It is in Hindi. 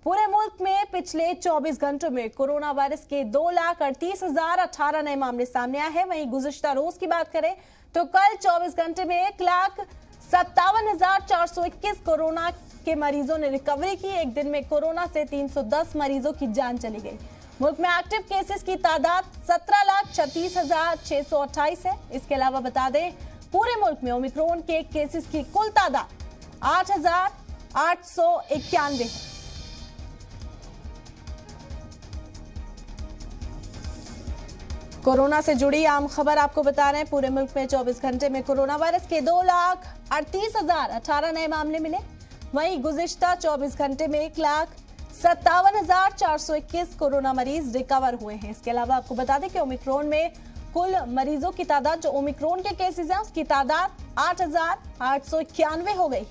पूरे मुल्क में पिछले 24 घंटों में कोरोना वायरस के 2,38,018 नए मामले सामने आए हैं। वहीं गुज़िश्ता रोज की बात करें तो कल 24 घंटे में 1,57,421 कोरोना के मरीजों ने रिकवरी की। एक दिन में कोरोना से 310 मरीजों की जान चली गई। मुल्क में एक्टिव केसेस की तादाद 17,36,628 है। इसके अलावा बता दें पूरे मुल्क में ओमिक्रॉन के केसेस की कुल तादाद 8,891 है। कोरोना से जुड़ी आम खबर आपको बता रहे हैं। पूरे मुल्क में 24 घंटे में कोरोना वायरस के 2,38,018 नए मामले मिले। वहीं गुज़िश्ता 24 घंटे में 1,57,421 कोरोना मरीज रिकवर हुए हैं। इसके अलावा आपको बता दें कि ओमिक्रॉन में कुल मरीजों की तादाद, जो ओमिक्रॉन के केसेस हैं, उसकी तादाद 8,891 हो गई।